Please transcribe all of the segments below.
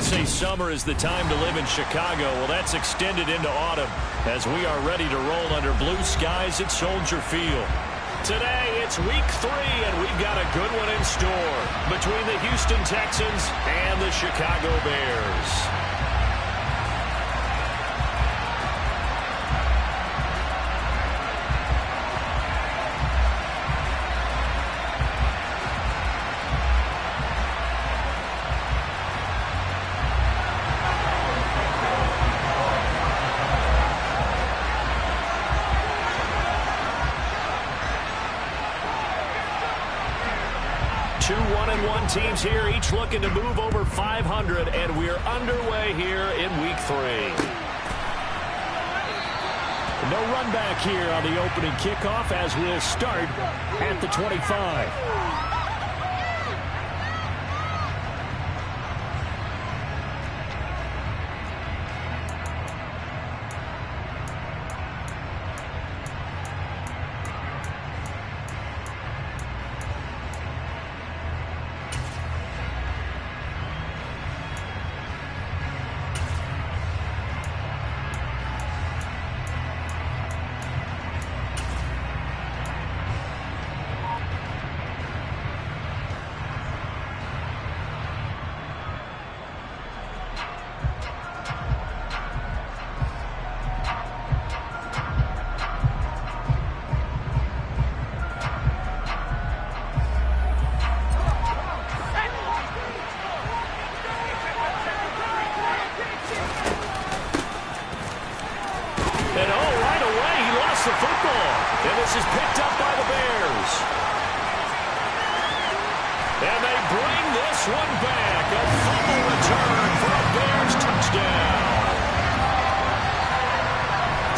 They say summer is the time to live in Chicago. Well, that's extended into autumn as we are ready to roll under blue skies at Soldier Field. Today, it's week 3, and we've got a good one in store between the Houston Texans and the Chicago Bears. Two 1-1 teams here, each looking to move over 500, and we're underway here in week 3. No run back here on the opening kickoff as we'll start at the 25. The football, and this is picked up by the Bears. And they bring this one back. A fumble return for a Bears touchdown.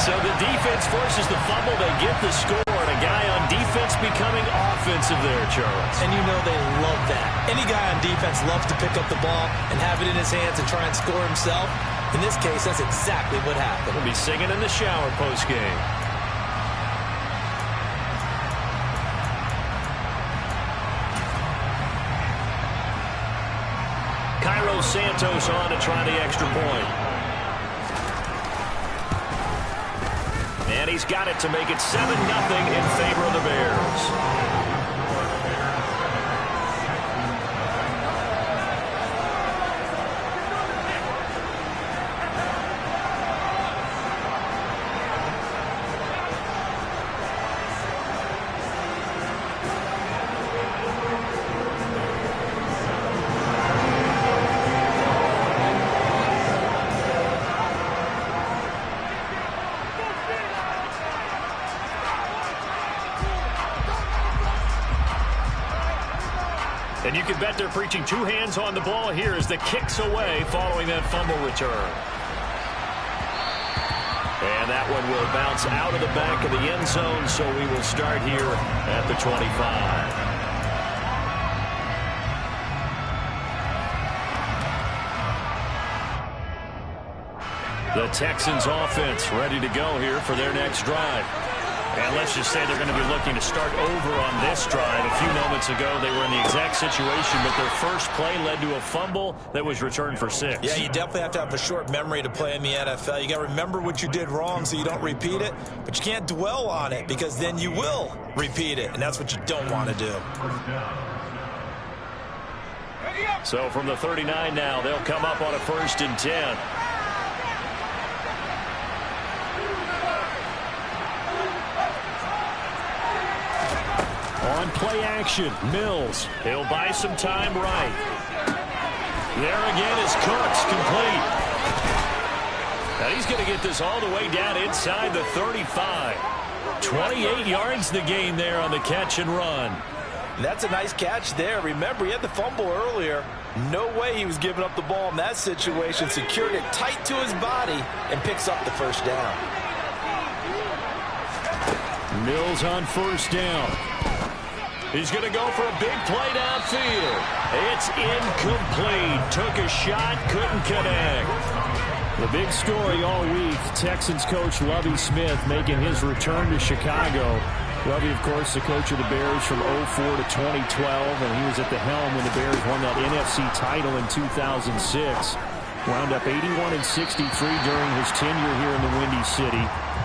So the defense forces the fumble. They get the score, and a guy on defense becoming offensive there, Charles. And you know they love that. Any guy on defense loves to pick up the ball and have it in his hands and try and score himself. In this case, that's exactly what happened. We'll be singing in the shower post-game. Santos on to try the extra point. And he's got it to make it 7-0 in favor of the Bears. And you can bet they're preaching two hands on the ball here as the kick's away following that fumble return. And that one will bounce out of the back of the end zone, so we will start here at the 25. The Texans offense ready to go here for their next drive. And let's just say they're going to be looking to start over on this drive. A few moments ago, they were in the exact situation, but their first play led to a fumble that was returned for 6. Yeah, you definitely have to have a short memory to play in the NFL. You got to remember what you did wrong so you don't repeat it, but you can't dwell on it because then you will repeat it, and that's what you don't want to do. So from the 39 now, they'll come up on a 1st and 10. On play action, Mills. He'll buy some time right. There again is Cooks, complete. Now he's going to get this all the way down inside the 35. 28 yards the gain there on the catch and run. That's a nice catch there. Remember, he had the fumble earlier. No way he was giving up the ball in that situation. Secured it tight to his body and picks up the first down. Mills on 1st down. He's going to go for a big play downfield. It's incomplete. Took a shot, couldn't connect. The big story all week, Texans coach Lovie Smith making his return to Chicago. Lovie, of course, the coach of the Bears from 2004 to 2012, and he was at the helm when the Bears won that NFC title in 2006. Wound up 81-63 during his tenure here in the Windy City.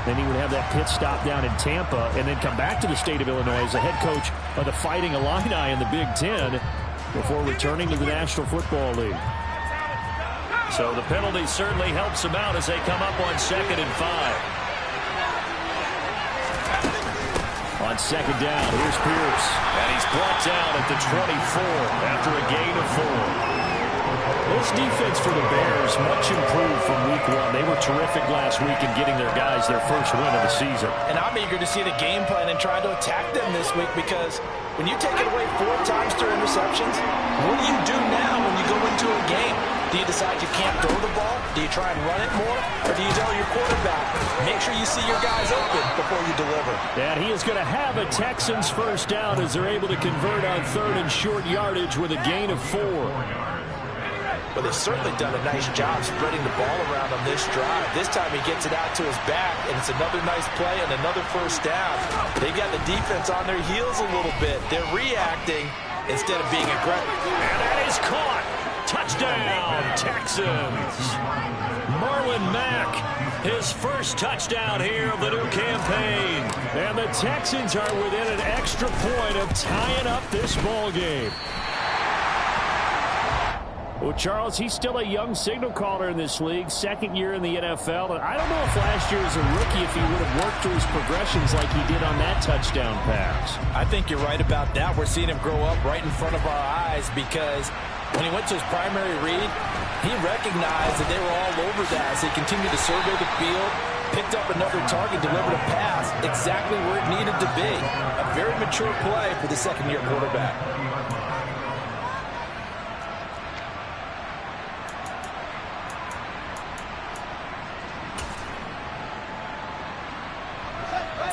Then he would have that pit stop down in Tampa and then come back to the state of Illinois as the head coach of the Fighting Illini in the Big Ten before returning to the National Football League. So the penalty certainly helps him out as they come up on 2nd and 5. On 2nd down, here's Pierce. And he's brought down at the 24 after a gain of 4. This defense for the Bears, much improved from week 1. They were terrific last week in getting their guys their first win of the season. And I'm eager to see the game plan and try to attack them this week, because when you take it away 4 times through interceptions, what do you do now when you go into a game? Do you decide you can't throw the ball? Do you try and run it more? Or do you tell your quarterback, make sure you see your guys open before you deliver? And he is going to have a Texans first down as they're able to convert on 3rd and short yardage with a gain of 4. Well, they've certainly done a nice job spreading the ball around on this drive. This time he gets it out to his back, and it's another nice play and another first down. They've got the defense on their heels a little bit. They're reacting instead of being aggressive. And that is caught. Touchdown, Texans. Marlon Mack, his first touchdown here of the new campaign. And the Texans are within an extra point of tying up this ball game. Well, Charles, he's still a young signal caller in this league, 2nd year in the NFL. And I don't know if last year as a rookie if he would have worked through his progressions like he did on that touchdown pass. I think you're right about that. We're seeing him grow up right in front of our eyes, because when he went to his primary read, he recognized that they were all over that as he continued to survey the field, picked up another target, delivered a pass exactly where it needed to be. A very mature play for the 2nd-year quarterback.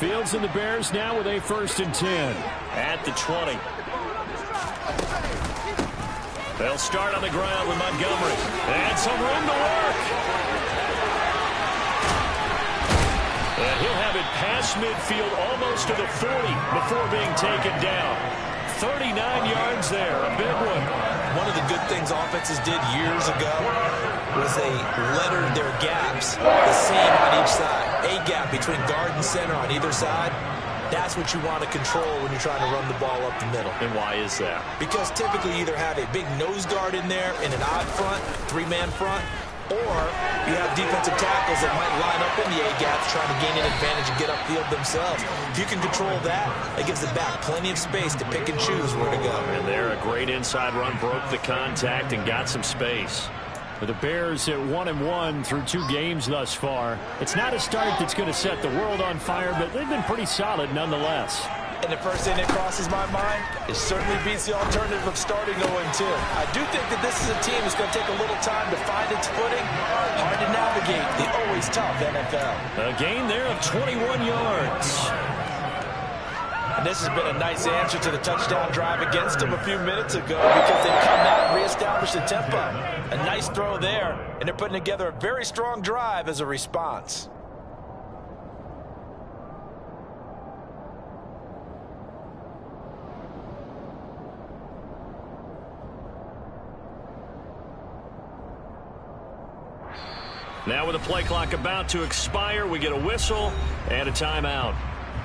Fields and the Bears now with a 1st and 10 at the 20. They'll start on the ground with Montgomery. And some room to work. And he'll have it past midfield almost to the 40 before being taken down. 39 yards there, a big one. One of the good things offenses did years ago was they lettered their gaps the same on each side. A gap between guard and center on either side. That's what you want to control when you're trying to run the ball up the middle. And why is that? Because typically you either have a big nose guard in there in an odd front, 3-man front, or you have defensive tackles that might line up in the A-gaps trying to gain an advantage and get upfield themselves. If you can control that, it gives the back plenty of space to pick and choose where to go. And there, a great inside run, broke the contact and got some space. For the Bears at 1-1 through 2 games thus far. It's not a start that's going to set the world on fire, but they've been pretty solid nonetheless. And the first thing that crosses my mind, it certainly beats the alternative of starting 0-2. I do think that this is a team that's going to take a little time to find its footing. Hard to navigate the always tough NFL. A gain there of 21 yards. And this has been a nice answer to the touchdown drive against them a few minutes ago, because they've come out and reestablished the tempo. A nice throw there, and they're putting together a very strong drive as a response. Now with the play clock about to expire, we get a whistle and a timeout.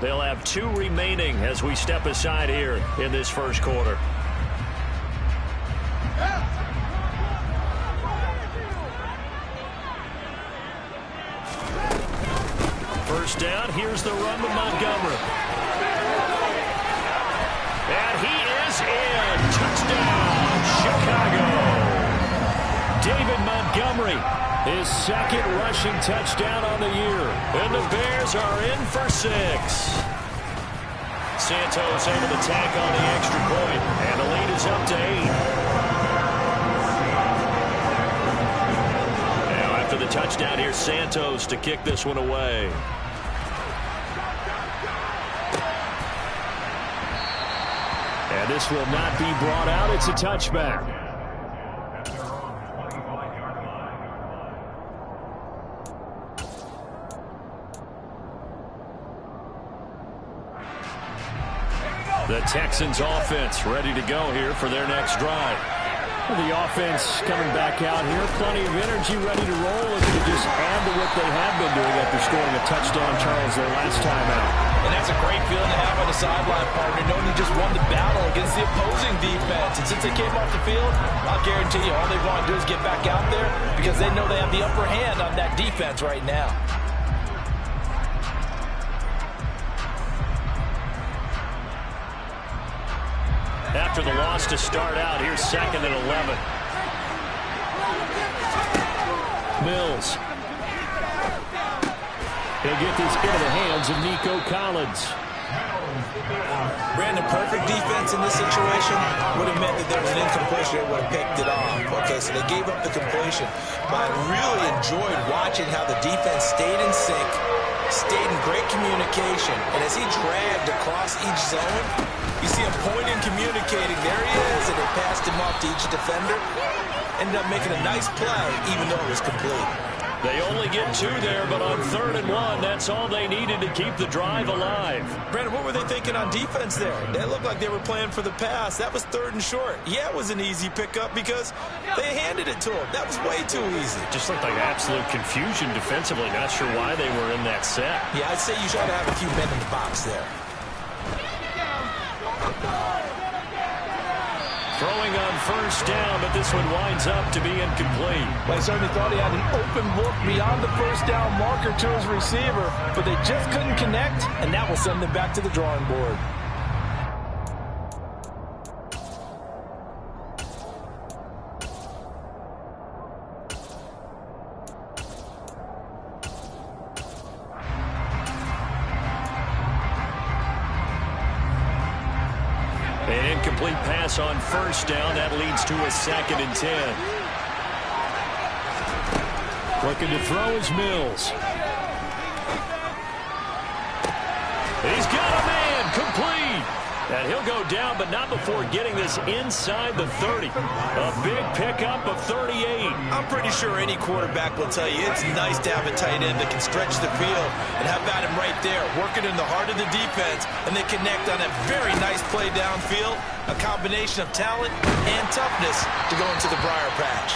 They'll have 2 remaining as we step aside here in this first quarter. First down, here's the run to Montgomery. And he is in. Touchdown, Chicago. David Montgomery, his 2nd rushing touchdown on the year. And the Bears are in for 6. Santos able to tack on the extra point, and the lead is up to 8. Now after the touchdown, here's Santos to kick this one away. And this will not be brought out. It's a touchback. The Texans offense ready to go here for their next drive. The offense coming back out here. Plenty of energy, ready to roll. Looking to just add to what they have been doing after scoring a touchdown, Charles, their last time out. And that's a great feeling to have on the sideline, partner, knowing you just won the battle against the opposing defense. And since they came off the field, I'll guarantee you all they want to do is get back out there because they know they have the upper hand on that defense right now. After the loss to start out, here's 2nd and 11. Mills. He'll get this into the hands of Nico Collins. Brandon, perfect defense in this situation would have meant that there was an incompletion. They would have picked it off. Okay, so they gave up the completion. But I really enjoyed watching how the defense stayed in sync, stayed in great communication. And as he dragged across each zone, you see him pointing, communicating. There he is, and they passed him off to each defender. Ended up making a nice play, even though it was complete. They only get 2 there, but on 3rd and 1, that's all they needed to keep the drive alive. Brandon, what were they thinking on defense there? They looked like they were playing for the pass. That was 3rd and short. Yeah, it was an easy pickup because they handed it to him. That was way too easy. Just looked like absolute confusion defensively. Not sure why they were in that set. Yeah, I'd say you should have a few men in the box there. Throwing on 1st down, but this one winds up to be incomplete. Well, he certainly thought he had an open look beyond the 1st down marker to his receiver, but they just couldn't connect, and that will send them back to the drawing board. An incomplete pass on 1st down. That leads to a 2nd and 10. Looking to throw is Mills. He's got a man. Complete. And he'll go down, but not before getting this inside the 30. A big pickup of 38. I'm pretty sure any quarterback will tell you it's nice to have a tight end that can stretch the field. And how about him right there, working in the heart of the defense, and they connect on a very nice play downfield. A combination of talent and toughness to go into the briar patch.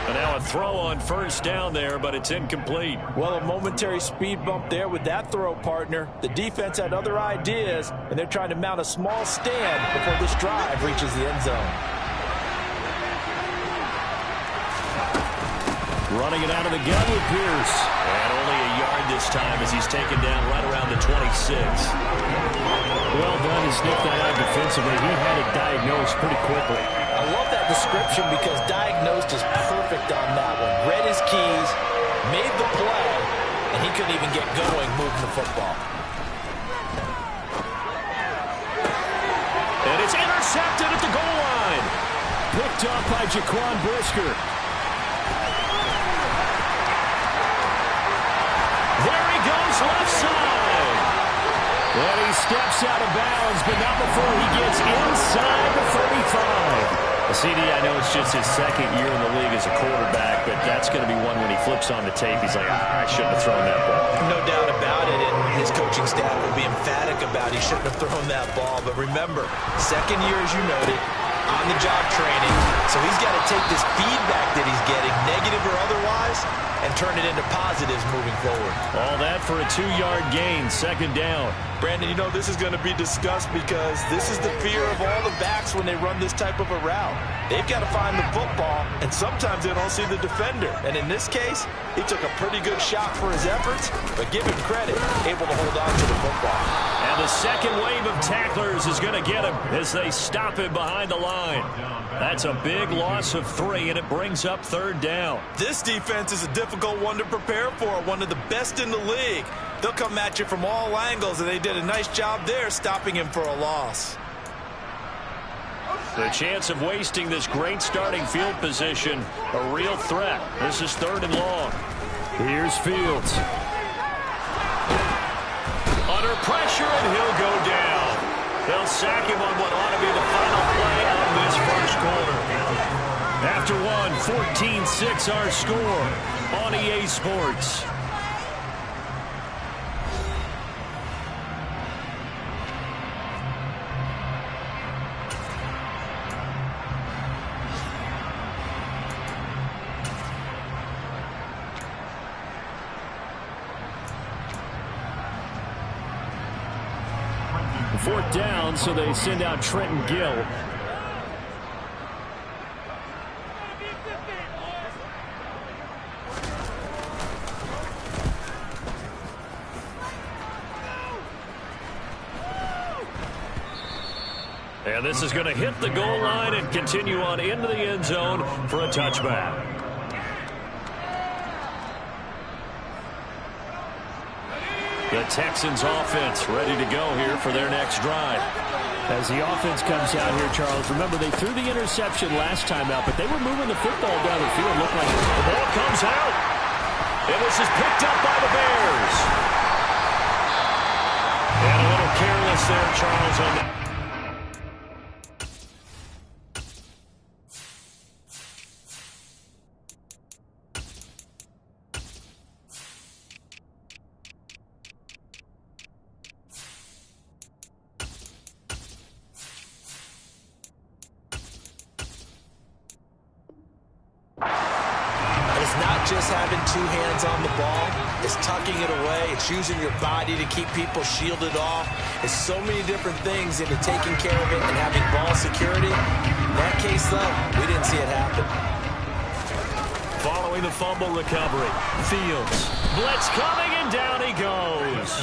And now a throw on 1st down there, but it's incomplete. Well, a momentary speed bump there with that throw, partner. The defense had other ideas, and they're trying to mount a small stand before this drive reaches the end zone. Running it out of the gun with Pierce. And only a yard this time as he's taken down right around the 26. Well done to sniff that out defensively. He had it diagnosed pretty quickly. I love that description because diagnosed is perfect on that one. Read his keys, made the play, and he couldn't even get going moving the football. And it's intercepted at the goal line. Picked up by Jaquan Brisker. There he goes, left side. And he steps out of bounds, but not before he gets inside the 35. CD, I know it's just his 2nd year in the league as a quarterback, but that's going to be one when he flips on the tape. He's like, I shouldn't have thrown that ball. No doubt about it, and his coaching staff will be emphatic about he shouldn't have thrown that ball. But remember, 2nd year, as you noted, on-the-job training. So he's got to take this feedback that he's getting, negative or otherwise, and turn it into positives moving forward. All that for a 2-yard gain, 2nd down. Brandon, you know this is going to be discussed because this is the fear of all the backs when they run this type of a route. They've got to find the football, and sometimes they don't see the defender. And in this case, he took a pretty good shot for his efforts, but give him credit, able to hold on to the football. And the second wave of tacklers is going to get him as they stop him behind the line. That's a big loss of 3, and it brings up 3rd down. This defense is a difficult one to prepare for, one of the best in the league. They'll come at you from all angles, and they did a nice job there stopping him for a loss. The chance of wasting this great starting field position, a real threat. This is 3rd and long. Here's Fields. Under pressure, and he'll go down. They'll sack him on what ought to be the final play of this first quarter. After one, 14-6 our score on EA Sports. 4th down, so they send out Trenton Gill. And this is going to hit the goal line and continue on into the end zone for a touchback. The Texans offense ready to go here for their next drive. As the offense comes out here, Charles, remember they threw the interception last time out, but they were moving the football down the field. Looked like the ball comes out. And this is picked up by the Bears. And a little careless there, Charles, on the just having two hands on the ball. It's tucking it away. It's using your body to keep people shielded off. It's so many different things into taking care of it and having ball security. In that case, though, we didn't see it happen. Following the fumble recovery, Fields. Blitz coming, and down he goes.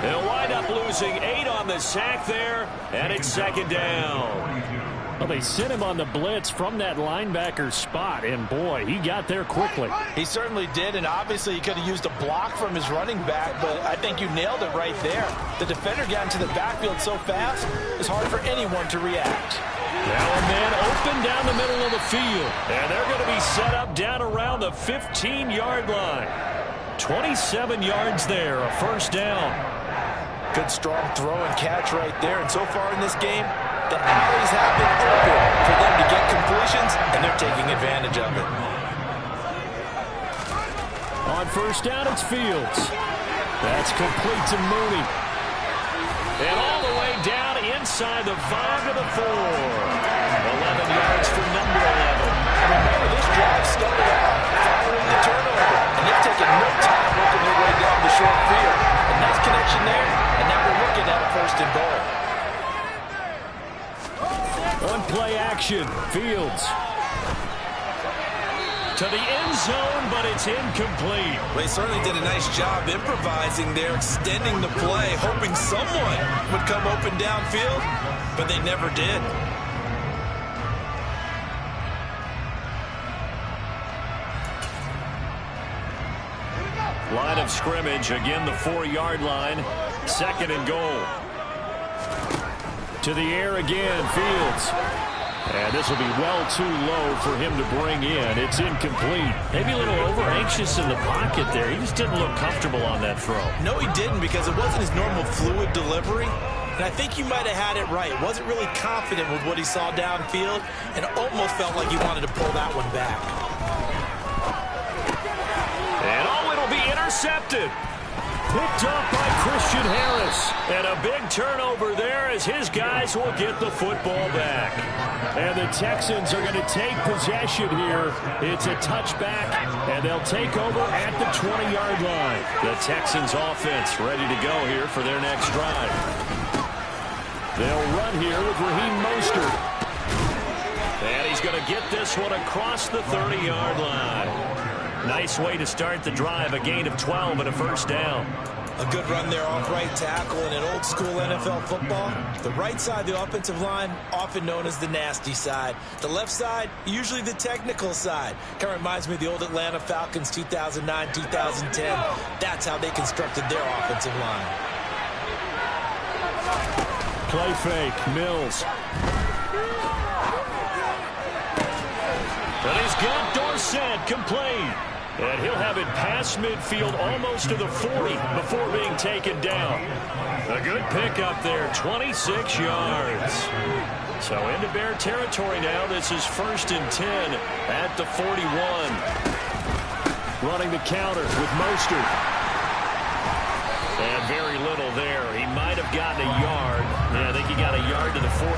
They'll wind up losing 8 on the sack there, and it's 2nd down. Well, they sent him on the blitz from that linebacker spot, and boy, he got there quickly. He certainly did, and obviously he could have used a block from his running back, but I think you nailed it right there. The defender got into the backfield so fast, it's hard for anyone to react. Now a man open down the middle of the field, and they're going to be set up down around the 15-yard line. 27 yards there, a 1st down. Good strong throw and catch right there, and so far in this game, the alleys have been open for them to get completions, and they're taking advantage of it. On 1st down, it's Fields. That's complete to Mooney. And all the way down inside the 5 to the 4. 11 yards for number 11. Remember, this drive started off following the turnover, and they've taken no time working their way down the short field. A nice connection there, and now we're looking at a 1st and goal. On play action, Fields. To the end zone, but it's incomplete. They certainly did a nice job improvising there, extending the play, hoping someone would come open downfield, but they never did. Line of scrimmage, again the 4-yard line. 2nd and goal. To the air again, Fields. And this will be well too low for him to bring in. It's incomplete. Maybe a little over-anxious in the pocket there. He just didn't look comfortable on that throw. No, he didn't, because it wasn't his normal fluid delivery. And I think you might have had it right. Wasn't really confident with what he saw downfield, and almost felt like he wanted to pull that one back. And oh, it'll be intercepted. Picked up by Christian Harris. And a big turnover there as his guys will get the football back. And the Texans are going to take possession here. It's a touchback, and they'll take over at the 20-yard line. The Texans offense ready to go here for their next drive. They'll run here with Raheem Mostert. And he's going to get this one across the 30-yard line. Nice way to start the drive, a gain of 12 and a 1st down. A good run there off right tackle in an old-school NFL football. The right side, the offensive line, often known as the nasty side. The left side, usually the technical side. Kind of reminds me of the old Atlanta Falcons 2009-2010. That's how they constructed their offensive line. Play fake, Mills. And he's got Dorsett complete. And he'll have it past midfield almost to the 40 before being taken down. A good pickup there, 26 yards. So into Bear territory now. This is 1st and 10 at the 41. Running the counter with Mostert. And very little there. He might have gotten a yard. Yeah, I think he got a yard to the 41.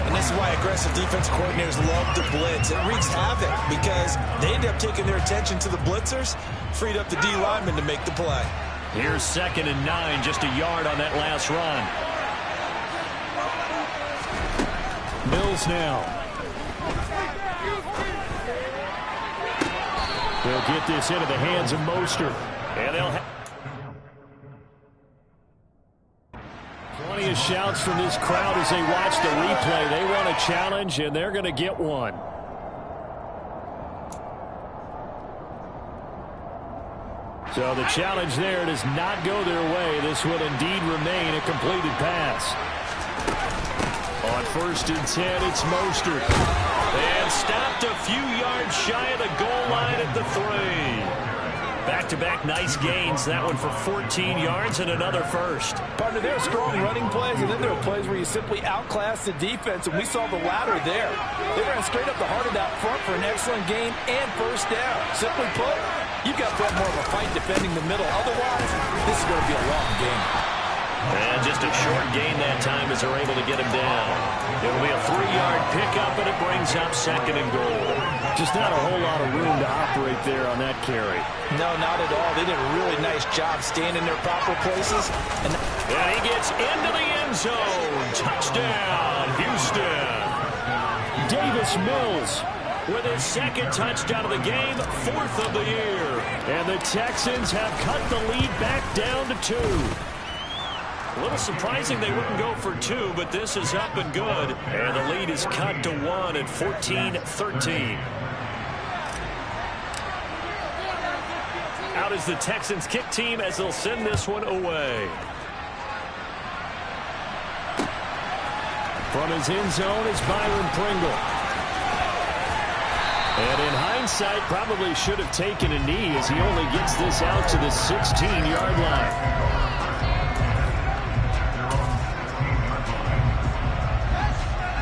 And this is why aggressive defense coordinators love to blitz. It wreaks havoc because they end up taking their attention to the blitzers, freed up the D lineman to make the play. Here's 2nd and 9, just a yard on that last run. Mills now. They'll get this into the hands of Mostert. And they'll have plenty of shouts from this crowd as they watch the replay. They want a challenge, and they're going to get one. So the challenge there does not go their way. This will indeed remain a completed pass. On 1st and 10, it's Mostert. And stopped a few yards shy of the goal line at the 3. Back-to-back nice gains. That one for 14 yards and another first. Partner, there are strong running plays, and then there are plays where you simply outclass the defense, and we saw the latter there. They ran straight up the heart of that front for an excellent gain and first down. Simply put, you've got to put more of a fight defending the middle. Otherwise, this is going to be a long game. And just a short gain that time as they're able to get him down. It'll be a 3-yard pickup, and it brings up 2nd and goal. Just not a whole lot of room to operate there on that carry. No, not at all. They did a really nice job staying in their proper places. And he gets into the end zone. Touchdown, Houston. Davis Mills with his 2nd touchdown of the game, 4th of the year. And the Texans have cut the lead back down to 2. A little surprising they wouldn't go for 2, but this is up and good. And the lead is cut to 1 at 14-13. Out is the Texans kick team as they'll send this one away. From his end zone is Byron Pringle. And in hindsight, probably should have taken a knee as he only gets this out to the 16-yard line.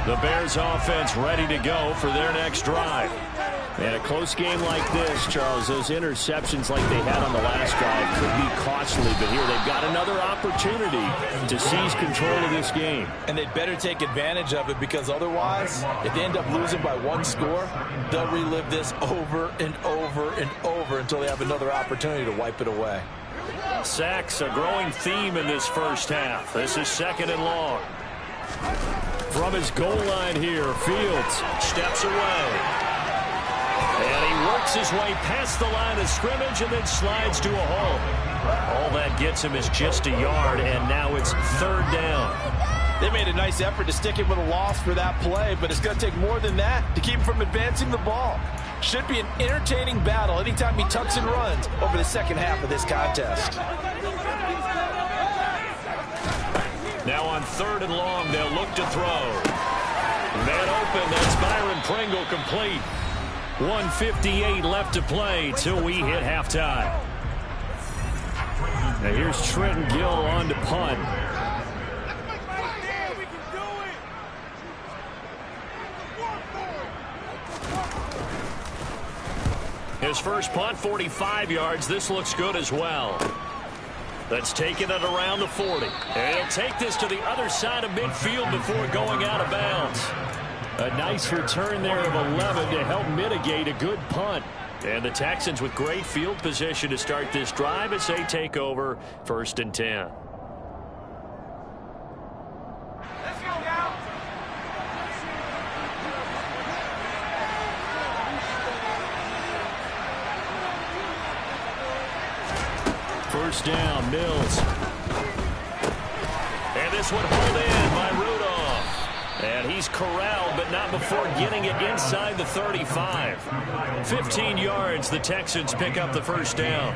The Bears offense ready to go for their next drive. And a close game like this, Charles, those interceptions like they had on the last drive could be costly. But here they've got another opportunity to seize control of this game. And they'd better take advantage of it, because otherwise, if they end up losing by 1 score, they'll relive this over and over and over until they have another opportunity to wipe it away. Sacks, a growing theme in this first half. This is 2nd and long. From his goal line here, Fields steps away. And he works his way past the line of scrimmage and then slides to a hole. All that gets him is just a yard, and now it's 3rd down. They made a nice effort to stick him with a loss for that play, but it's going to take more than that to keep him from advancing the ball. Should be an entertaining battle anytime he tucks and runs over the second half of this contest. Now on 3rd and long, they'll look to throw. Man open, that's Byron Pringle complete. 1:58 left to play till we hit halftime. Now here's Trenton Gill on to punt. His first punt, 45 yards. This looks good as well. That's taking it around the 40. And he'll take this to the other side of midfield before going out of bounds. A nice return there of 11 to help mitigate a good punt. And the Texans with great field position to start this drive as they take over 1st and 10. Let's go now. First down, Mills. And this one pulled in by Rudolph. And he's corralled, but not before getting it inside the 35. 15 yards, the Texans pick up the first down.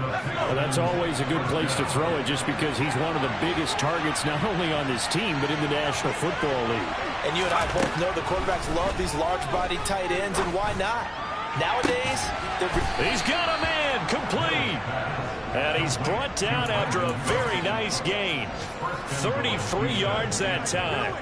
Well, that's always a good place to throw it, just because he's one of the biggest targets not only on this team, but in the National Football League. And you and I both know the quarterbacks love these large-bodied tight ends, and why not? Nowadays, he's got a man complete. And he's brought down after a very nice gain. 33 yards that time.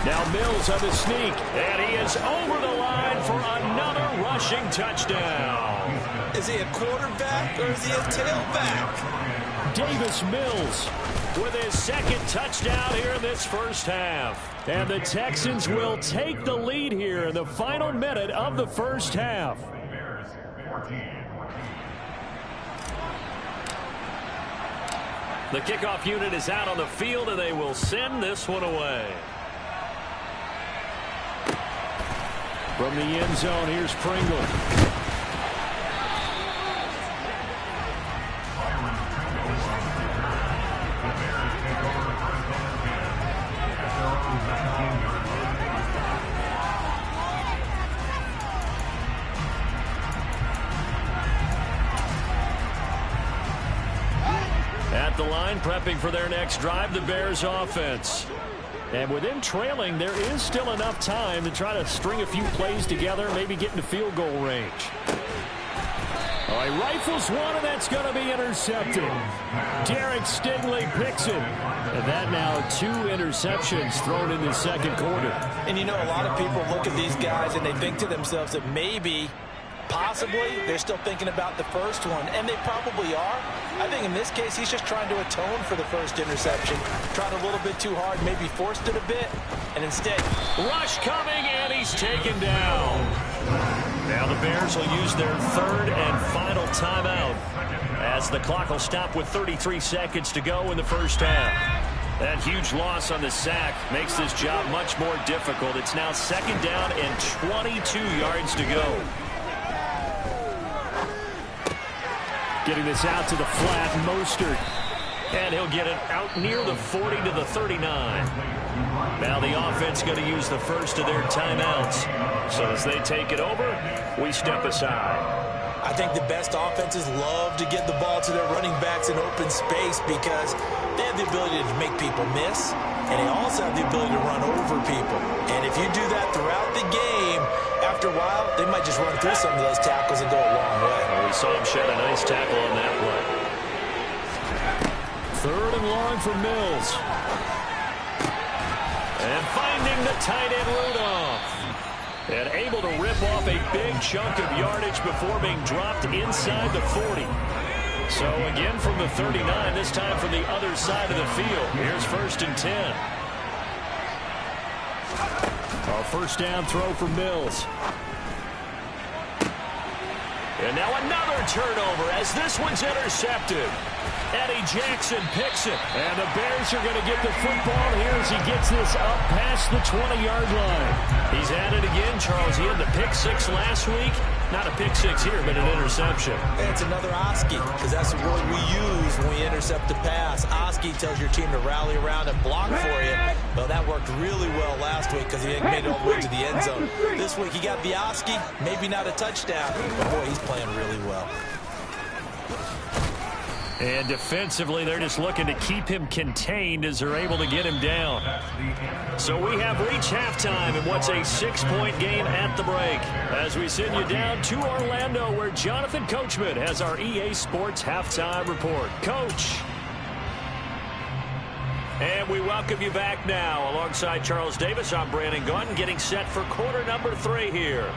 Now Mills on the sneak, and he is over the line for another rushing touchdown. Is he a quarterback or is he a tailback? Davis Mills with his second touchdown here in this first half. And the Texans will take the lead here in the final minute of the first half. The kickoff unit is out on the field, and they will send this one away. From the end zone, here's Pringle. At the line, prepping for their next drive, the Bears offense. And with them trailing, there is still enough time to try to string a few plays together, maybe get into field goal range. Oh, he rifles one, and that's going to be intercepted. Derek Stingley picks it. And that now 2 interceptions thrown in the second quarter. And you know, a lot of people look at these guys and they think to themselves that maybe, possibly, they're still thinking about the first one, and they probably are. I think in this case, he's just trying to atone for the first interception. Tried a little bit too hard, maybe forced it a bit, and instead... Rush coming, and he's taken down. Now the Bears will use their third and final timeout as the clock will stop with 33 seconds to go in the first half. That huge loss on the sack makes this job much more difficult. It's now second down and 22 yards to go. Getting this out to the flat, Mostert. And he'll get it out near the 40 to the 39. Now the offense going to use the first of their timeouts. So as they take it over, we step aside. I think the best offenses love to get the ball to their running backs in open space because they have the ability to make people miss, and they also have the ability to run over people. And if you do that throughout the game, after a while, they might just run through some of those tackles and go a long way. Well, we saw him shed a nice tackle on that play. Third and long for Mills. And finding the tight end Rudolph. And able to rip off a big chunk of yardage before being dropped inside the 40. So again from the 39, this time from the other side of the field. Here's first and 10. Our first down throw for Mills. And now another turnover as this one's intercepted. Eddie Jackson picks it. And the Bears are going to get the football here as he gets this up past the 20-yard line. He's at it again, Charles. He had the pick six last week. Not a pick six here, but an interception. And it's another Oski, because that's the word we use when we intercept a pass. Oski tells your team to rally around and block for you. Well, that worked really well last week because he made it all the way to the end zone. This week he got the Oski, maybe not a touchdown, but boy, he's playing really well. And defensively, they're just looking to keep him contained as they're able to get him down. So we have reached halftime in what's a 6-point game at the break. As we send you down to Orlando, where Jonathan Coachman has our EA Sports halftime report. Coach. And we welcome you back now. Alongside Charles Davis, I'm Brandon Gaudin, getting set for quarter number 3 here.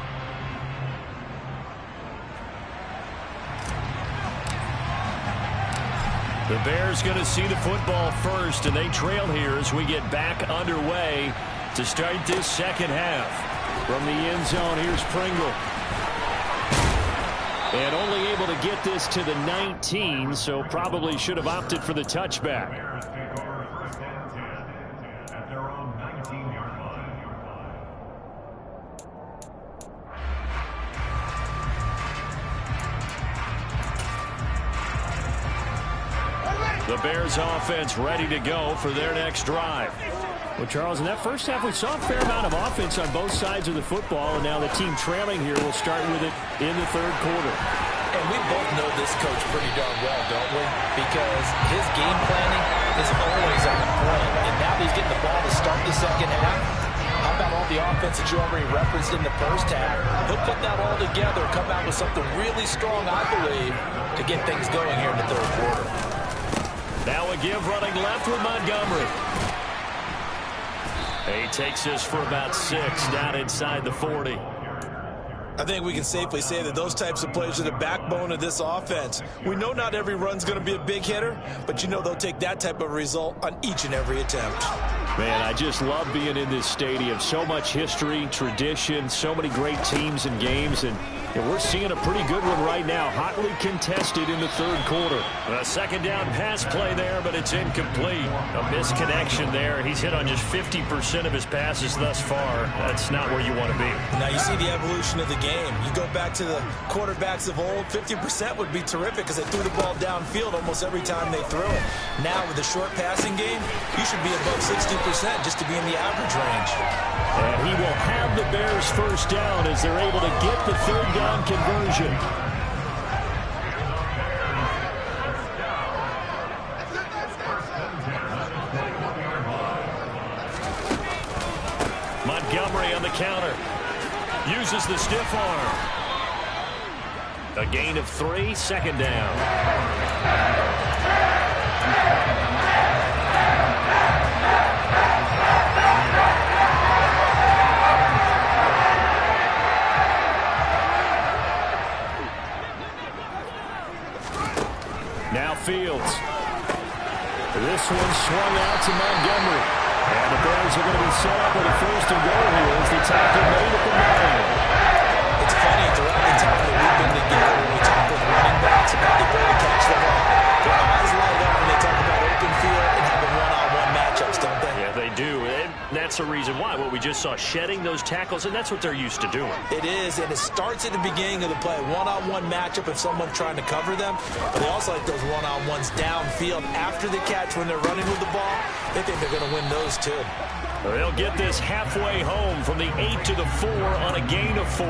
The Bears going to see the football first, and they trail here as we get back underway to start this second half. From the end zone, here's Pringle. And only able to get this to the 19, so probably should have opted for the touchback. The Bears offense ready to go for their next drive. Well, Charles, in that first half, we saw a fair amount of offense on both sides of the football, and now the team trailing here will start with it in the third quarter. And we both know this coach pretty darn well, don't we? Because his game planning is always on the point. And now that he's getting the ball to start the second half, how about all the offense that you already referenced in the first half? He'll put that all together, come out with something really strong, I believe, to get things going here in the third quarter. Now a give running left with Montgomery. He takes this for about 6 down inside the 40. I think we can safely say that those types of plays are the backbone of this offense. We know not every run's going to be a big hitter, but you know they'll take that type of result on each and every attempt. Man, I just love being in this stadium. So much history, tradition, so many great teams and games, and we're seeing a pretty good one right now, hotly contested in the third quarter. A second down pass play there, but it's incomplete. A misconnection there. He's hit on just 50% of his passes thus far. That's not where you want to be. Now you see the evolution of the game. You go back to the quarterbacks of old, 50% would be terrific because they threw the ball downfield almost every time they threw it. Now with the short passing game, you should be above 60% just to be in the average range. And he will have the Bears first down as they're able to get the third down conversion. Montgomery on the counter. Uses the stiff arm. A gain of 3, second down. Now Fields. This one swung out to Montgomery. And the Bears are going to be set up with a first and goal here as the tackle made at the 9. It's funny, throughout the time that we've been together, when we talk with running backs about the ability to catch the ball, their eyes light up when they talk about open field and having one-on-one matchups, don't they? Yeah, they do. And that's the reason why. What we just saw, shedding those tackles, and that's what they're used to doing. It is, and it starts at the beginning of the play. One-on-one matchup if someone's trying to cover them, but they also like those one-on-ones downfield after the catch when they're running with the ball. They think they're going to win those too. They'll get this halfway home from the 8 to the 4 on a gain of 4.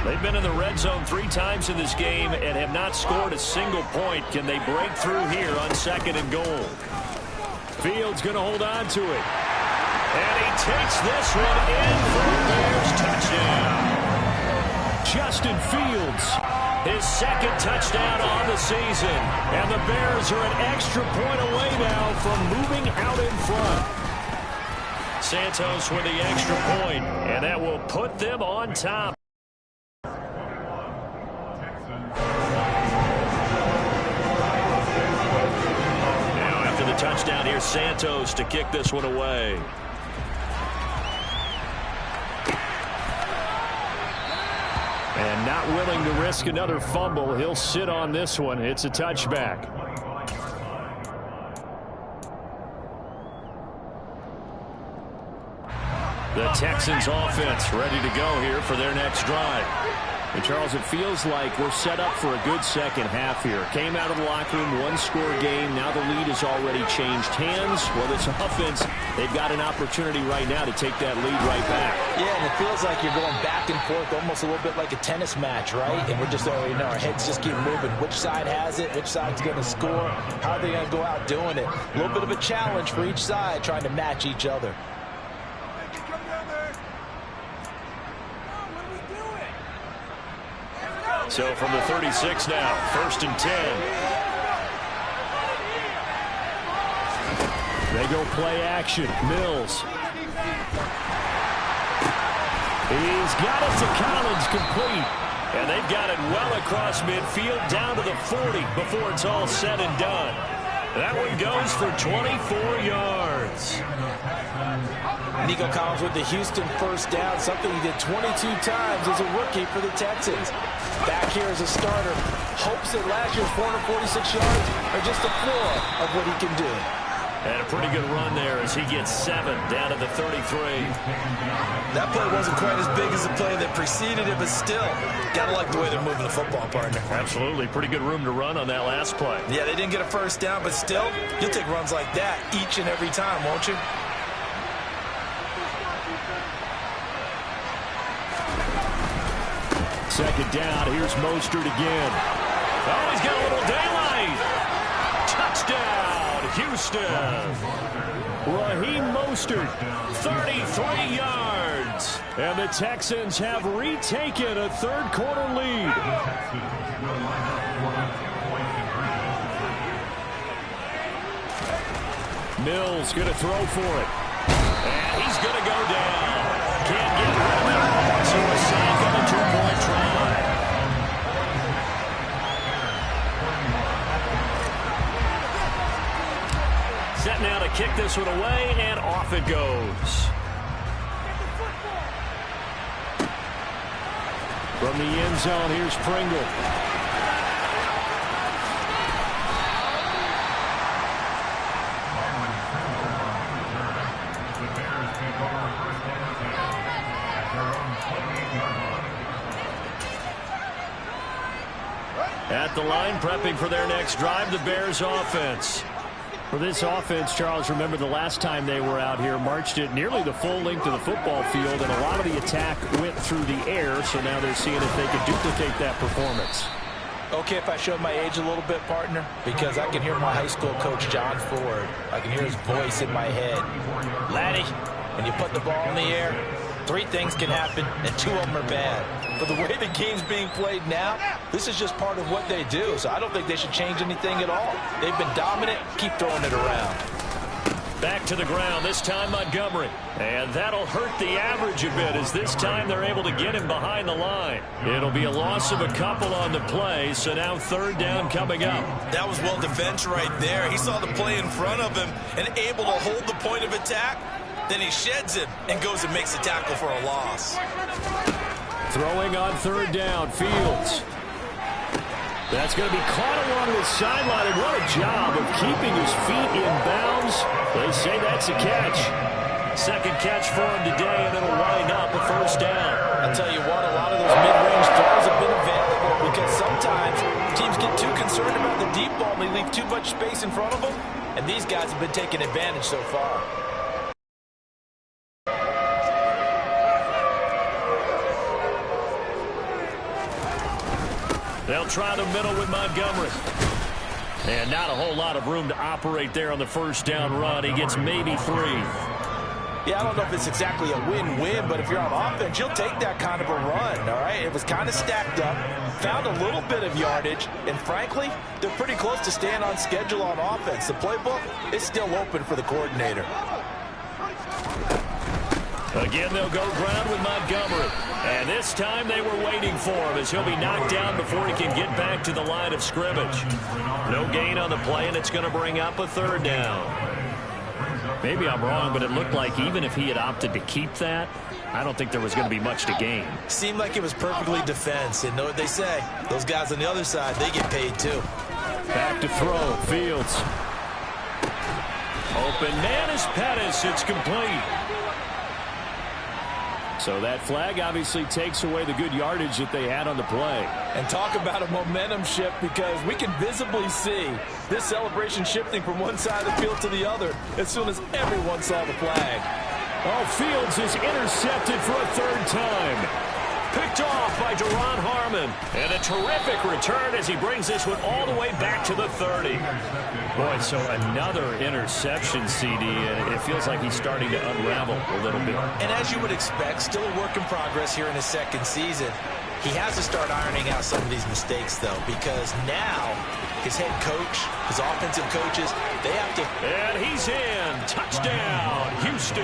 They've been in the red zone 3 times in this game and have not scored a single point. Can they break through here on second and goal? Fields going to hold on to it. And he takes this one in for a Bears touchdown. Justin Fields, his second touchdown on the season. And the Bears are an extra point away now from moving out in front. Santos with the extra point, and that will put them on top. Touchdown here, Santos to kick this one away. And not willing to risk another fumble. He'll sit on this one. It's a touchback. The Texans offense ready to go here for their next drive. And Charles, it feels like we're set up for a good second half here. Came out of the locker room, 1-score game. Now the lead has already changed hands. Well, this offense, they've got an opportunity right now to take that lead right back. Yeah, and it feels like you're going back and forth almost a little bit like a tennis match, right? And we're just already know our heads just keep moving. Which side has it? Which side's going to score? How are they going to go out doing it? A little bit of a challenge for each side trying to match each other. So from the 36 now, 1st and 10. They go play action. Mills. He's got it to Collins, complete. And they've got it well across midfield down to the 40 before it's all said and done. That one goes for 24 yards. Nico Collins with the Houston first down, something he did 22 times as a rookie for the Texans. Back here as a starter, hopes that last year's 446 yards are just the floor of what he can do. And a pretty good run there as he gets 7 down to the 33. That play wasn't quite as big as the play that preceded it, but still, gotta like the way they're moving the football, partner. Absolutely. Pretty good room to run on that last play. Yeah, they didn't get a first down, but still, you'll take runs like that each and every time, won't you? second down. Here's Mostert again. Oh, he's got a little daylight. Touchdown, Houston. Raheem Mostert, 33 yards. And the Texans have retaken a third-quarter lead. Mills going to throw for it. And he's going to go down. Can't get rid of it. So a sack on a two-point try. Set now to kick this one away, and off it goes. From the end zone, here's Pringle. At the line, prepping for their next drive, the Bears offense. For this offense, Charles, remember the last time they were out here, marched it nearly the full length of the football field, and a lot of the attack went through the air, so now they're seeing if they can duplicate that performance. Okay, if I showed my age a little bit, partner, because I can hear my high school coach, John Ford. I can hear his voice in my head. Laddie, when you put the ball in the air, 3 things can happen, and 2 of them are bad. But the way the game's being played now, this is just part of what they do, so I don't think they should change anything at all. They've been dominant. Keep throwing it around. Back to the ground, this time Montgomery. And that'll hurt the average a bit, as this time they're able to get him behind the line. It'll be a loss of a couple on the play, so now third down coming up. That was well defense right there. He saw the play in front of him and able to hold the point of attack. Then he sheds it and goes and makes a tackle for a loss. Throwing on third down, Fields. That's going to be caught along the sideline, and what a job of keeping his feet in bounds. They say that's a catch. Second catch for him today, and it'll wind up a first down. I'll tell you what, a lot of those mid-range throws have been available because sometimes teams get too concerned about the deep ball and they leave too much space in front of them, and these guys have been taking advantage so far. They'll try the middle with Montgomery. And not a whole lot of room to operate there on the first down run. He gets maybe 3. Yeah, I don't know if it's exactly a win-win, but if you're on offense, you'll take that kind of a run, all right? It was kind of stacked up, found a little bit of yardage, and frankly, they're pretty close to staying on schedule on offense. The playbook is still open for the coordinator. Again, they'll go ground with Montgomery. And this time they were waiting for him, as he'll be knocked down before he can get back to the line of scrimmage. No gain on the play, and it's going to bring up a third down. Maybe I'm wrong, but it looked like even if he had opted to keep that, I don't think there was going to be much to gain. Seemed like it was perfectly defense, and know what they say. Those guys on the other side, they get paid too. Back to throw, Fields. Open man is Pettis. It's complete. So that flag obviously takes away the good yardage that they had on the play. And talk about a momentum shift, because we can visibly see this celebration shifting from one side of the field to the other as soon as everyone saw the flag. Oh, Fields is intercepted for a third time. Picked off by Duron Harmon. And a terrific return as he brings this one all the way back to the 30. Boy, so another interception, CD, and it feels like he's starting to unravel a little bit. And as you would expect, still a work in progress here in his second season. He has to start ironing out some of these mistakes, though, because now his head coach, his offensive coaches, they have to... And he's in. Touchdown, Houston.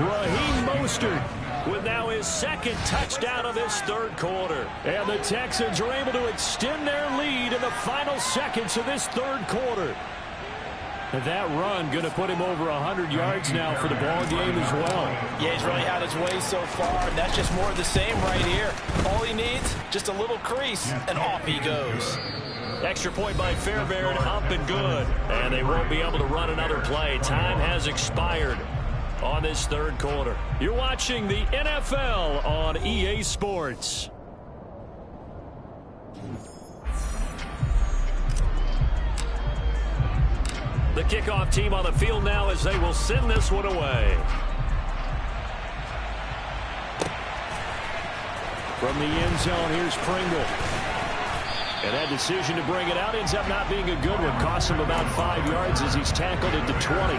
Raheem Mostert with now his second touchdown of this third quarter. And the Texans are able to extend their lead in the final seconds of this third quarter. And that run going to put him over 100 yards now for the ball game as well. Yeah, he's really had his way so far, and that's just more of the same right here. All he needs, just a little crease, and off he goes. Extra point by Fairbairn, up and good. And they won't be able to run another play. Time has expired on this third quarter. You're watching the NFL on EA Sports. The kickoff team on the field now as they will send this one away. From the end zone, here's Pringle. And that decision to bring it out ends up not being a good one. Costs him about 5 yards as he's tackled at the 20.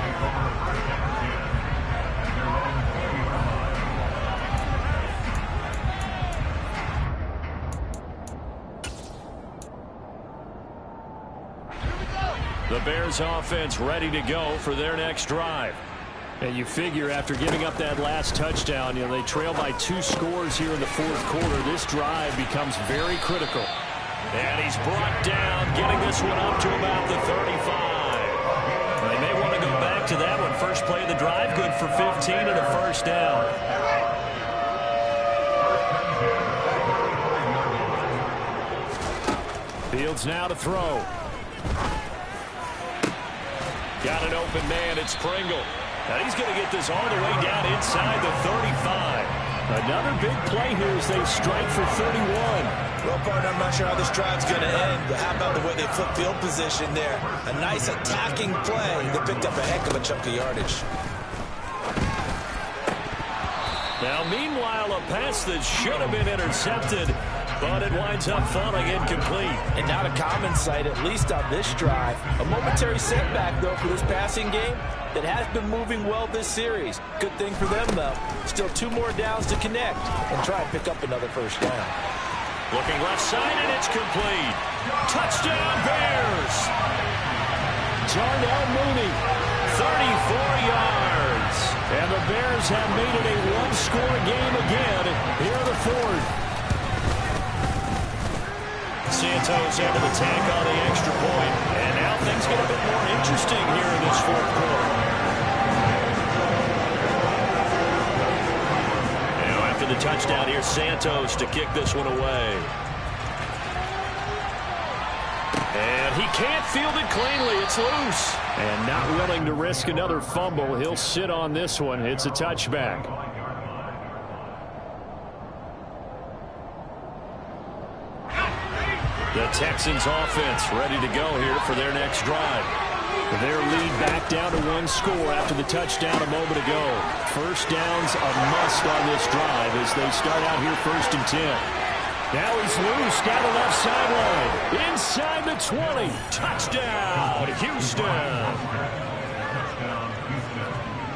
The Bears offense ready to go for their next drive. And you figure after giving up that last touchdown, they trail by 2 scores here in the fourth quarter. This drive becomes very critical. And he's brought down, getting this one up to about the 35. They may want to go back to that one. First play of the drive, good for 15 and a first down. Fields now to throw. Got an open man. It's Pringle. Now he's going to get this all the way down inside the 35. Another big play here as they strike for 31. Well, partner, I'm not sure how this drive's going to end, but how about the way they flip field position there? A nice attacking play. They picked up a heck of a chunk of yardage. Now, meanwhile, a pass that should have been intercepted, but it winds up falling incomplete. And not a common sight, at least on this drive. A momentary setback, though, for this passing game that has been moving well this series. Good thing for them, though. Still 2 more downs to connect and try and pick up another first down. Looking left side, and it's complete. Touchdown, Bears! Darnell Mooney, 34 yards. And the Bears have made it a 1-score game again here in the fourth. Santos into the tank on the extra point. And now things get a bit more interesting here in this fourth quarter. Now after the touchdown, here's Santos to kick this one away. And he can't field it cleanly. It's loose. And not willing to risk another fumble. He'll sit on this one. It's a touchback. The Texans offense ready to go here for their next drive. Their lead back down to 1 score after the touchdown a moment ago. First down's a must on this drive as they start out here 1st and 10. Now he's loose down the left sideline. Inside the 20. Touchdown, Houston.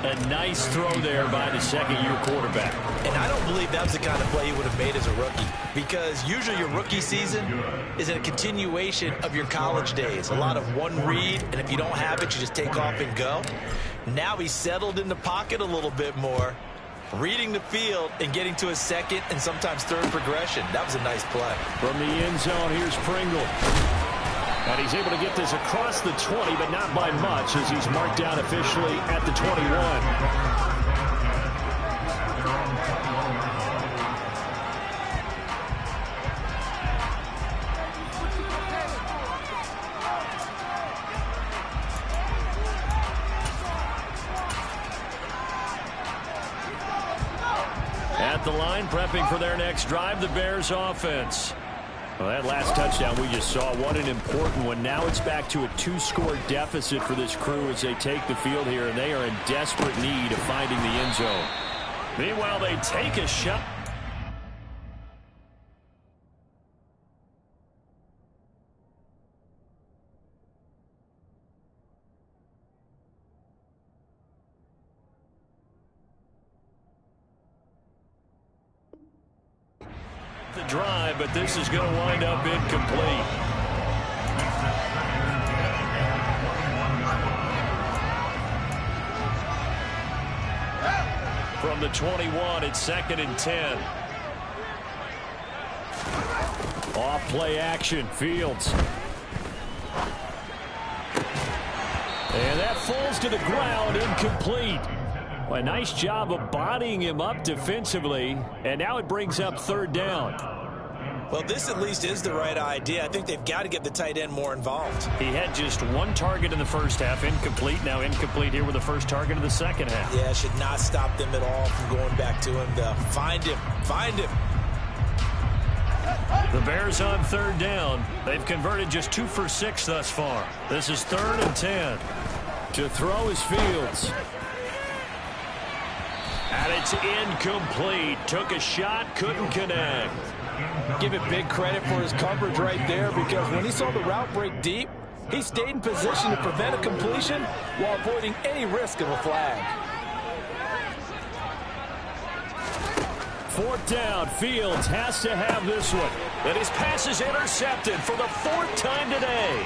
A nice throw there by the second-year quarterback. And I don't believe that was the kind of play he would have made as a rookie, because usually your rookie season is a continuation of your college days. A lot of one read, and if you don't have it, you just take off and go. Now he's settled in the pocket a little bit more, reading the field and getting to a second and sometimes third progression. That was a nice play. From the end zone, here's Pringle. And he's able to get this across the 20, but not by much, as he's marked down officially at the 21. At the line, prepping for their next drive, the Bears offense. Well, that last touchdown we just saw, what an important one. Now it's back to a 2-score deficit for this crew as they take the field here, and they are in desperate need of finding the end zone. Meanwhile, they take a shot. The drive, but this is going to wind up incomplete. From the 21, it's 2nd and 10. Off play action, Fields. And that falls to the ground, incomplete. Well, a nice job of bodying him up defensively, and now it brings up 3rd down. Well, this at least is the right idea. I think they've got to get the tight end more involved. He had just 1 target in the first half, incomplete. Now incomplete here with the first target of the second half. Yeah, should not stop them at all from going back to him. Find him. Find him. The Bears on 3rd down. They've converted just 2 for 6 thus far. This is 3rd and 10. To throw is Fields. And it's incomplete. Took a shot, couldn't connect. Give it big credit for his coverage right there, because when he saw the route break deep, he stayed in position to prevent a completion while avoiding any risk of a flag. Fourth down. Fields has to have this one. And his pass is intercepted for the fourth time today.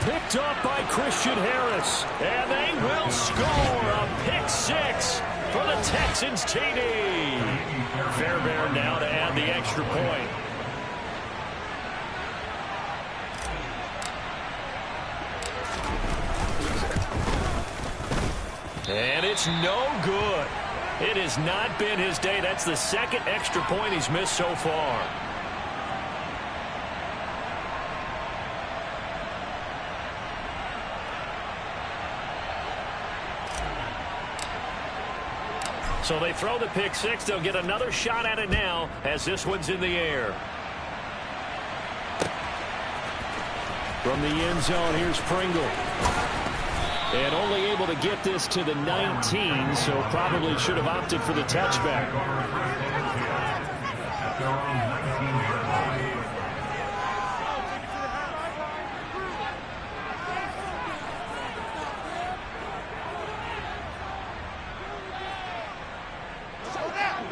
Picked up by Christian Harris. And they will score a pick six for the Texans TD. Fairbairn now to add the extra point. And it's no good. It has not been his day. That's the second extra point he's missed so far. So they throw the pick six. They'll get another shot at it now as this one's in the air. From the end zone, here's Pringle. And only able to get this to the 19, so probably should have opted for the touchback.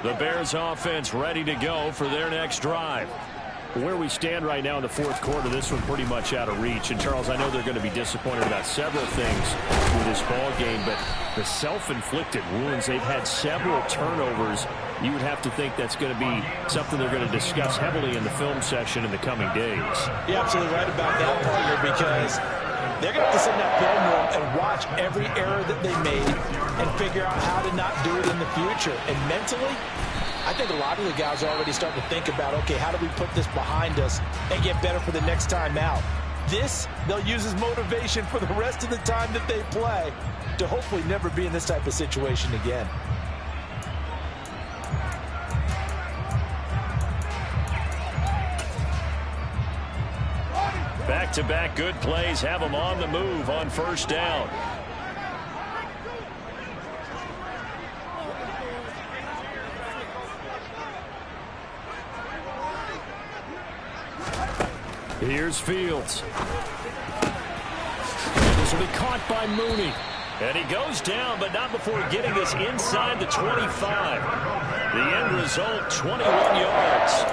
The Bears offense ready to go for their next drive. Where we stand right now in the fourth quarter, this one pretty much out of reach. And, Charles, I know they're going to be disappointed about several things with this ball game, but the self-inflicted wounds, they've had several turnovers. You would have to think that's going to be something they're going to discuss heavily in the film session in the coming days. You're absolutely right about that, partner, because they're going to have to sit in that film room and watch every error that they made and figure out how to not do it in the future. And mentally, I think a lot of the guys are already starting to think about, okay, how do we put this behind us and get better for the next time out? This, they'll use as motivation for the rest of the time that they play to hopefully never be in this type of situation again. Back-to-back good plays have them on the move on first down. Here's Fields. And this will be caught by Mooney. And he goes down, but not before getting this inside the 25. The end result, 21 yards.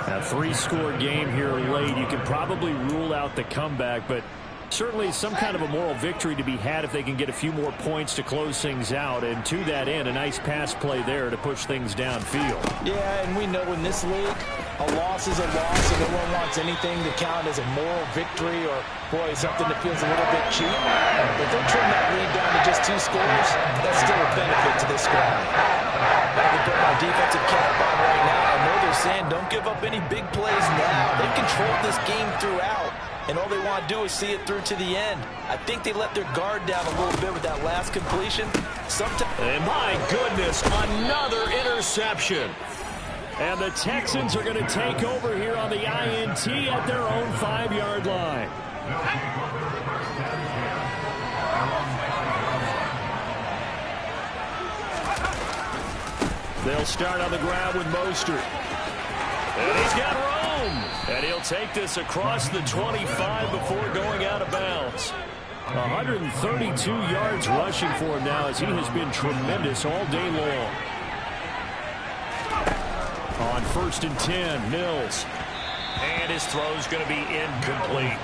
A three-score game here late. You can probably rule out the comeback, but certainly some kind of a moral victory to be had if they can get a few more points to close things out. And to that end, a nice pass play there to push things downfield. Yeah, and we know in this league, a loss is a loss, and no one wants anything to count as a moral victory or, boy, something that feels a little bit cheap. But if they trim that lead down to just 2 scores, that's still a benefit to this squad. I can put my defensive cap on right now. I know they're saying don't give up any big plays now. They've controlled this game throughout, and all they want to do is see it through to the end. I think they let their guard down a little bit with that last completion. And my goodness, another interception. And the Texans are going to take over here on the INT at their own 5-yard line. They'll start on the ground with Mostert. And he's got room. And he'll take this across the 25 before going out of bounds. 132 yards rushing for him now as he has been tremendous all day long. On 1st and 10, Mills. And his throw's going to be incomplete.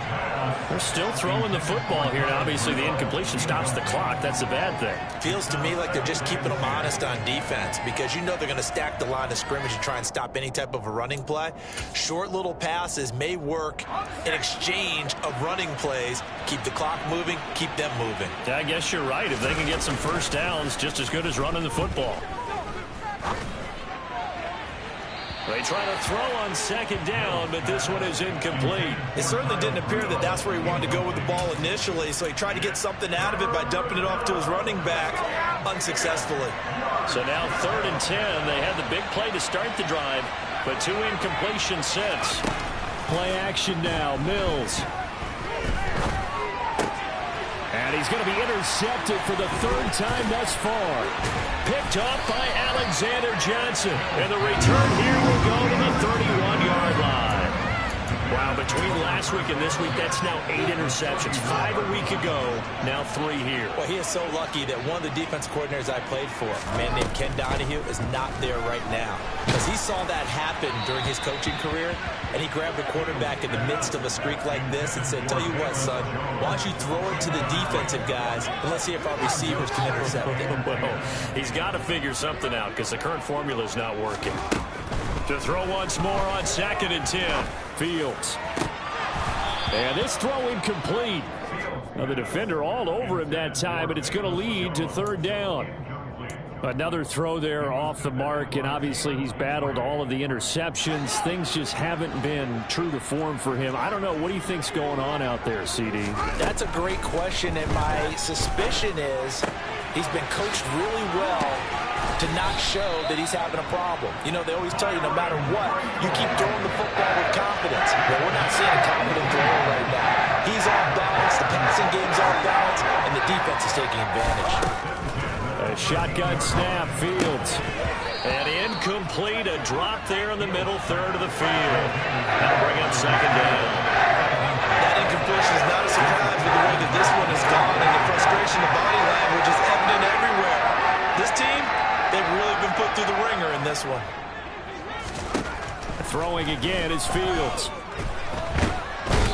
They're still throwing the football here. Now, obviously, the incompletion stops the clock. That's a bad thing. Feels to me like they're just keeping them honest on defense because you know they're going to stack the line of scrimmage and try and stop any type of a running play. Short little passes may work in exchange of running plays. Keep the clock moving, keep them moving. I guess you're right. If they can get some first downs, just as good as running the football. They try to throw on 2nd down, but this one is incomplete. It certainly didn't appear that that's where he wanted to go with the ball initially, so he tried to get something out of it by dumping it off to his running back unsuccessfully. So now 3rd and 10. They had the big play to start the drive, but 2 incompletions since. Play action now, Mills. And he's going to be intercepted for the third time thus far. Picked off by Alexander Johnson. And the return here will go to the 31-yard line. Wow, between last week and this week, that's now 8 interceptions. 5 a week ago, now 3 here. Well, he is so lucky that one of the defense coordinators I played for, a man named Ken Donahue, is not there right now. Because he saw that happen during his coaching career, and he grabbed the quarterback in the midst of a streak like this and said, tell you what, son, why don't you throw it to the defensive guys, and let's see if our receivers can intercept it. Well, he's got to figure something out because the current formula is not working. To throw once more on 2nd and 10. Fields. And this throw incomplete. Now the defender all over him that time, but it's going to lead to 3rd down. Another throw there off the mark, and obviously he's battled all of the interceptions. Things just haven't been true to form for him. I don't know. What do you think's going on out there, CD? That's a great question, and my suspicion is he's been coached really well to not show that he's having a problem. You know, they always tell you no matter what, you keep throwing the football with confidence. Well, we're not seeing a confident thrower right now. He's off balance, the passing game's off balance, and the defense is taking advantage. A shotgun snap, Fields. And incomplete, a drop there in the middle third of the field. That'll bring up 2nd down. That incompletion is not a surprise with the way that this one has gone, and the frustration, the body language is evident everywhere. This team, they've really been put through the ringer in this one. Throwing again is Fields.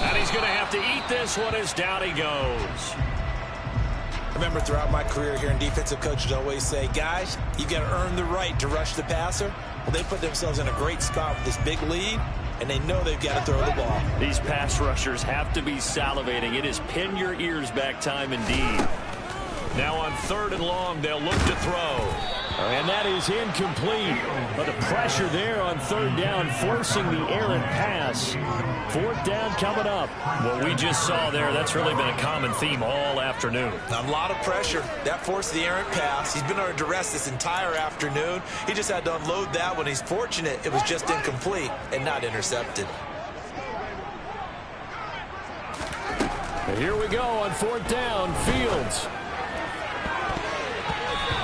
And he's going to have to eat this one as down he goes. I remember throughout my career hearing defensive coaches always say, guys, you got to earn the right to rush the passer. Well, they put themselves in a great spot with this big lead, and they know they've got to throw the ball. These pass rushers have to be salivating. It is pin your ears back time indeed. Now on 3rd and long, they'll look to throw. And that is incomplete. But the pressure there on 3rd down, forcing the errant pass. 4th down coming up. What we just saw there, that's really been a common theme all afternoon. A lot of pressure. That forced the errant pass. He's been under duress this entire afternoon. He just had to unload that one. He's fortunate it was just incomplete and not intercepted. And here we go on 4th down, Fields.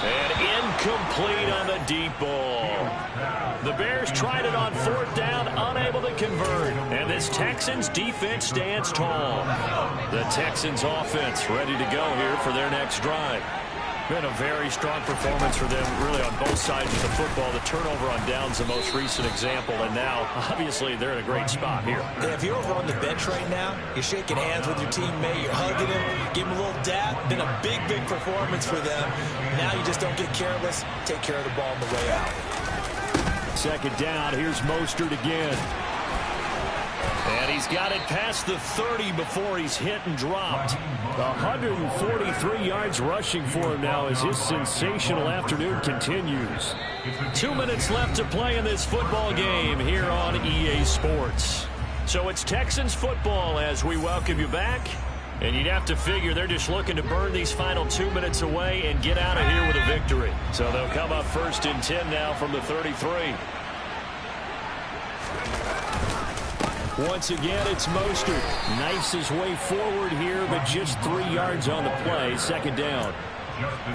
And incomplete on the deep ball. The Bears tried it on 4th down, unable to convert. And this Texans defense stands tall. The Texans offense ready to go here for their next drive. Been a very strong performance for them, really, on both sides of the football. The turnover on downs, the most recent example, and now, obviously, they're in a great spot here. Yeah, if you're over on the bench right now, you're shaking hands with your teammate, you're hugging him, give him a little dap. Been a big, big performance for them. Now you just don't get careless. Take care of the ball on the way out. 2nd down, here's Mostert again. And he's got it past the 30 before he's hit and dropped. 143 yards rushing for him now as his sensational afternoon continues. 2 minutes left to play in this football game here on EA Sports. So it's Texans football as we welcome you back. And you'd have to figure they're just looking to burn these final 2 minutes away and get out of here with a victory. So they'll come up 1st and 10 now from the 33. Once again, it's Mostert. Knifes his way forward here, but just 3 yards on the play. 2nd down.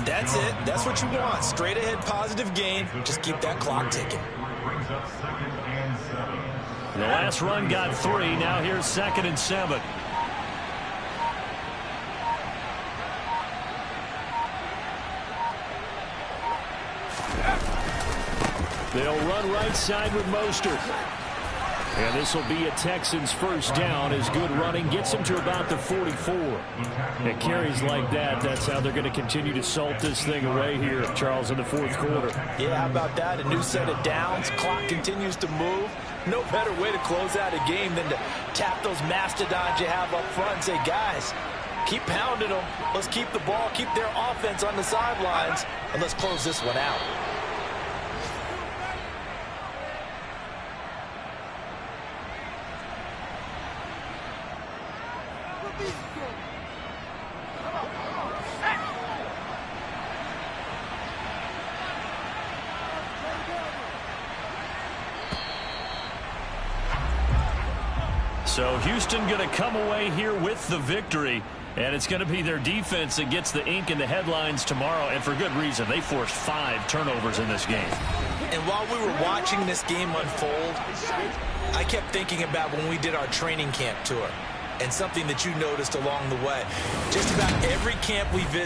That's it. That's what you want. Straight ahead positive gain. Just keep that clock ticking. The last run got 3. Now here's 2nd and 7. They'll run right side with Mostert. And this will be a Texans 1st down as good running gets them to about the 44. It carries like that. That's how they're going to continue to salt this thing away here, Charles, in the 4th quarter. Yeah, how about that? A new set of downs. Clock continues to move. No better way to close out a game than to tap those mastodons you have up front and say, guys, keep pounding them. Let's keep the ball, keep their offense on the sidelines, and let's close this one out. So Houston going to come away here with the victory. And it's going to be their defense that gets the ink in the headlines tomorrow, and for good reason. They forced 5 turnovers in this game. And while we were watching this game unfold, I kept thinking about when we did our training camp tour and something that you noticed along the way. Just about every camp we visited,